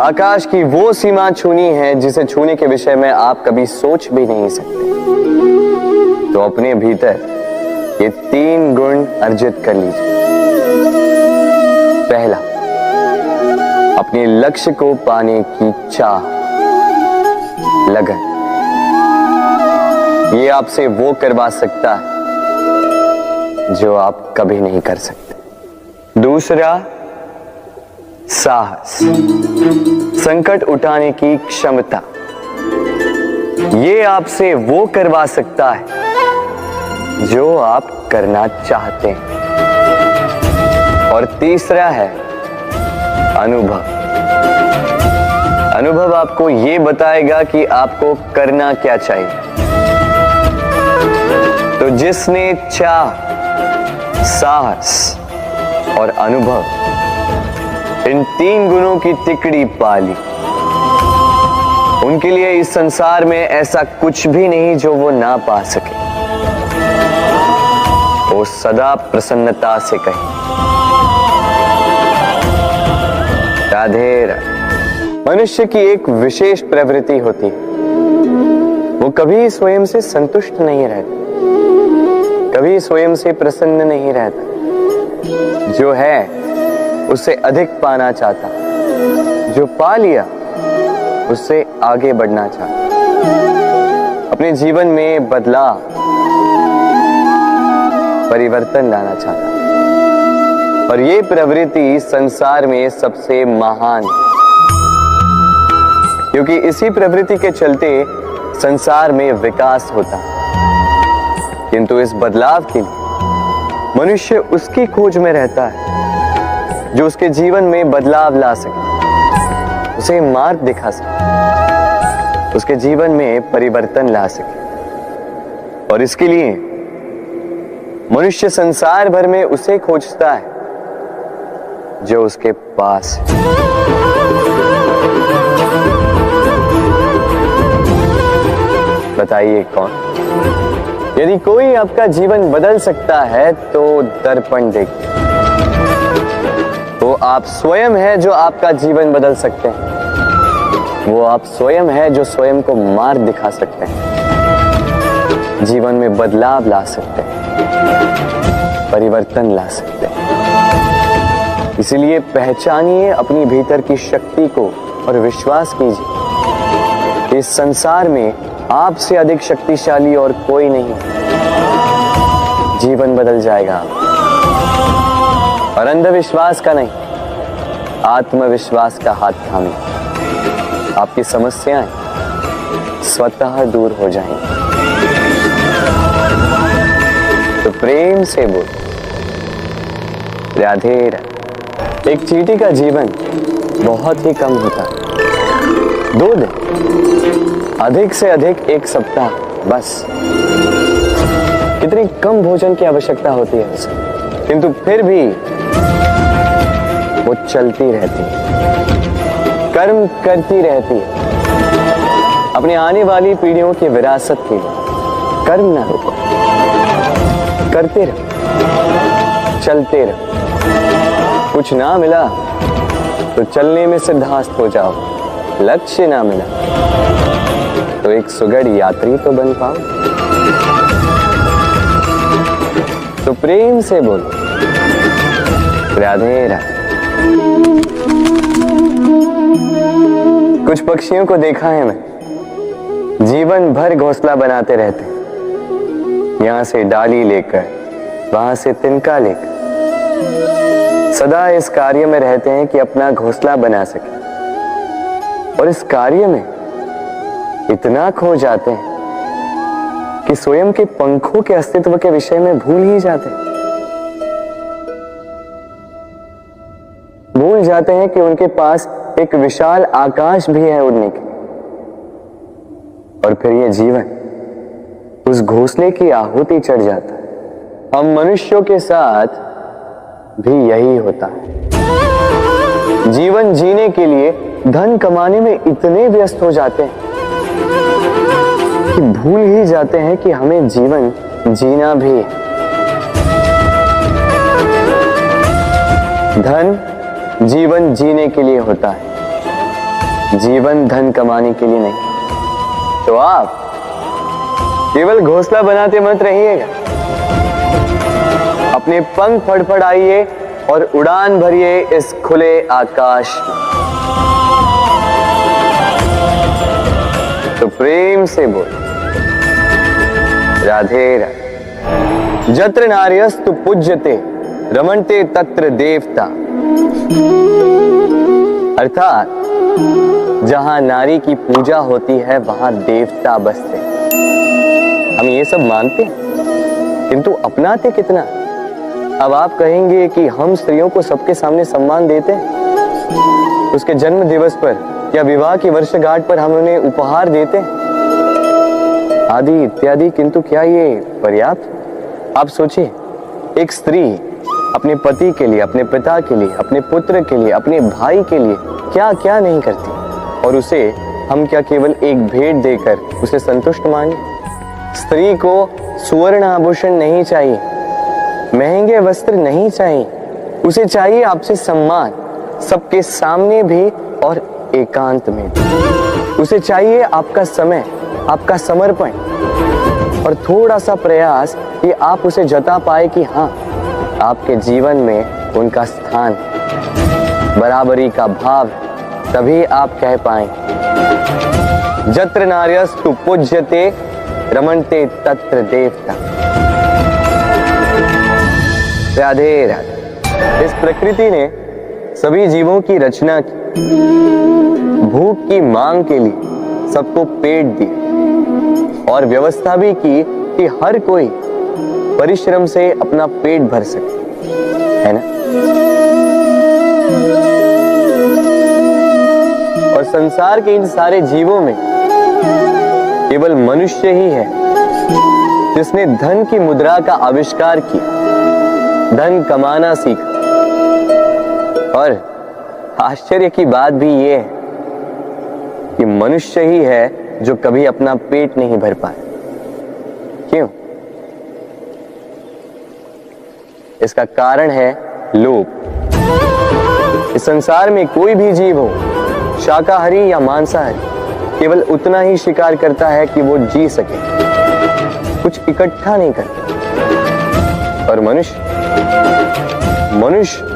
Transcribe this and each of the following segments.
आकाश की वो सीमा छूनी है जिसे छूने के विषय में आप कभी सोच भी नहीं सकते। तो अपने भीतर ये 3 गुण अर्जित कर लीजिए। पहला, अपने लक्ष्य को पाने की चाह, लगन। ये आपसे वो करवा सकता है जो आप कभी नहीं कर सकते। दूसरा, साहस, संकट उठाने की क्षमता। ये आपसे वो करवा सकता है जो आप करना चाहते हैं। और तीसरा है अनुभव। अनुभव आपको ये बताएगा कि आपको करना क्या चाहिए। तो जिसने चाह, साहस और अनुभव, इन 3 गुणों की तिकड़ी पाली, उनके लिए इस संसार में ऐसा कुछ भी नहीं जो वो ना पा सके। वो सदा प्रसन्नता से कहे राधे राधे। मनुष्य की एक विशेष प्रवृत्ति होती है, वो कभी स्वयं से संतुष्ट नहीं रहता, कभी स्वयं से प्रसन्न नहीं रहता। जो है उससे अधिक पाना चाहता, जो पा लिया उससे आगे बढ़ना चाहता, अपने जीवन में बदलाव, परिवर्तन लाना चाहता। और ये प्रवृत्ति संसार में सबसे महान है, क्योंकि इसी प्रवृत्ति के चलते संसार में विकास होता है। किंतु इस बदलाव के लिए मनुष्य उसकी खोज में रहता है जो उसके जीवन में बदलाव ला सके, उसे मार्ग दिखा सके, उसके जीवन में परिवर्तन ला सके। और इसके लिए मनुष्य संसार भर में उसे खोजता है जो उसके पास है। बताइए कौन? यदि कोई आपका जीवन बदल सकता है तो दर्पण देखिए। वो आप स्वयं है जो आपका जीवन बदल सकते हैं। वो आप स्वयं है जो स्वयं को मार्ग दिखा सकते हैं, जीवन में बदलाव ला सकते हैं, परिवर्तन ला सकते हैं। इसलिए पहचानिए अपनी भीतर की शक्ति को और विश्वास कीजिए, इस संसार में आपसे अधिक शक्तिशाली और कोई नहीं। जीवन बदल जाएगा। और अंधविश्वास का नहीं, आत्मविश्वास का हाथ थामे, आपकी समस्याएं स्वतः दूर हो जाएंगी। तो प्रेम से बोल राधे राधे। एक चींटी का जीवन बहुत ही कम होता है, 2 दिन, अधिक से अधिक 1 सप्ताह, बस। कितनी कम भोजन की आवश्यकता होती है उसे, किंतु फिर भी वो चलती रहती है, कर्म करती रहती है, अपनी आने वाली पीढ़ियों की विरासत के लिए। कर्म ना रुको, करते रहो, चलते रहो। कुछ ना मिला तो चलने में सिद्धास्त हो जाओ, लक्ष्य ना मिला तो एक सुगढ़ यात्री तो बन पाओ। तो प्रेम से बोलो राधे राधे। कुछ पक्षियों को देखा है मैं, जीवन भर घोंसला बनाते रहते हैं, यहां से डाली लेकर, वहां से तिनका लेकर, सदा इस कार्य में रहते हैं कि अपना घोंसला बना सके। और इस कार्य में इतना खो जाते हैं कि स्वयं के पंखों के अस्तित्व के विषय में भूल ही जाते हैं। भूल जाते हैं कि उनके पास एक विशाल आकाश भी है उड़ने के। और फिर ये जीवन उस घोंसले की आहुति चढ़ जाता है। हम मनुष्यों के साथ भी यही होता है। जीवन जीने के लिए धन कमाने में इतने व्यस्त हो जाते हैं कि भूल ही जाते हैं कि हमें जीवन जीना भी है। धन जीवन जीने के लिए होता है, जीवन धन कमाने के लिए नहीं, तो आप केवल घोंसला बनाते मत रहिएगा, अपने पंख फड़फड़ाइए और उड़ान भरिए इस खुले आकाश में। तो प्रेम से बोल, राधे राधे। जत्र नार्यस्तु पूज्यते रमणते तत्र देवता। अर्थात जहां नारी की पूजा होती है वहां देवता बसते हैं। हम ये सब मानते हैं किंतु अपनाते कितना? अब आप कहेंगे कि हम स्त्रियों को सबके सामने सम्मान देते हैं, उसके जन्म दिवस पर या विवाह की वर्षगांठ पर हम उन्हें उपहार देते हैं आदि इत्यादि, किंतु क्या ये पर्याप्त? आप सोचिए, एक स्त्री अपने पति के लिए, अपने पिता के लिए, अपने पुत्र के लिए, अपने भाई के लिए क्या क्या नहीं करती, और उसे हम क्या केवल एक भेंट देकर उसे संतुष्ट माने? स्त्री को सुवर्ण आभूषण नहीं चाहिए, महंगे वस्त्र नहीं चाहिए, उसे चाहिए आपसे सम्मान, सबके सामने भी और एकांत में भी। उसे चाहिए आपका समय, आपका समर्पण और थोड़ा सा प्रयास कि आप उसे जता पाए कि हाँ, आपके जीवन में उनका स्थान, बराबरी का भाव, तभी आप कह पाए जत्र नार्यस्तु पूज्यते रमणते तत्र देवता। राधे राधे। इस प्रकृति ने सभी जीवों की रचना की, भूख की मांग के लिए सबको पेट दिया और व्यवस्था भी की कि हर कोई परिश्रम से अपना पेट भर सके, है ना? और संसार के इन सारे जीवों में केवल मनुष्य ही है जिसने धन की मुद्रा का आविष्कार किया, धन कमाना सीखा। और आश्चर्य की बात भी ये है कि मनुष्य ही है जो कभी अपना पेट नहीं भर पाए। क्यों? इसका कारण है लोभ। इस संसार में कोई भी जीव हो, शाकाहारी या मांसाहारी, केवल उतना ही शिकार करता है कि वो जी सके, कुछ इकट्ठा नहीं करता। और मनुष्य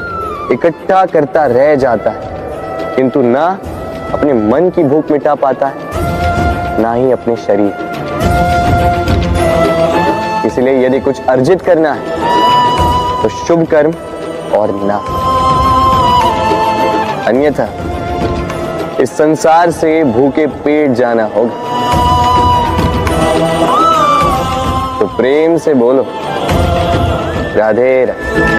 इकट्ठा करता रह जाता है, किंतु ना अपने मन की भूख मिटा पाता है, ना ही अपने शरीर। इसलिए यदि कुछ अर्जित करना है तो शुभ कर्म और ना, अन्यथा इस संसार से भूखे पेट जाना होगा। तो प्रेम से बोलो, राधे राधे।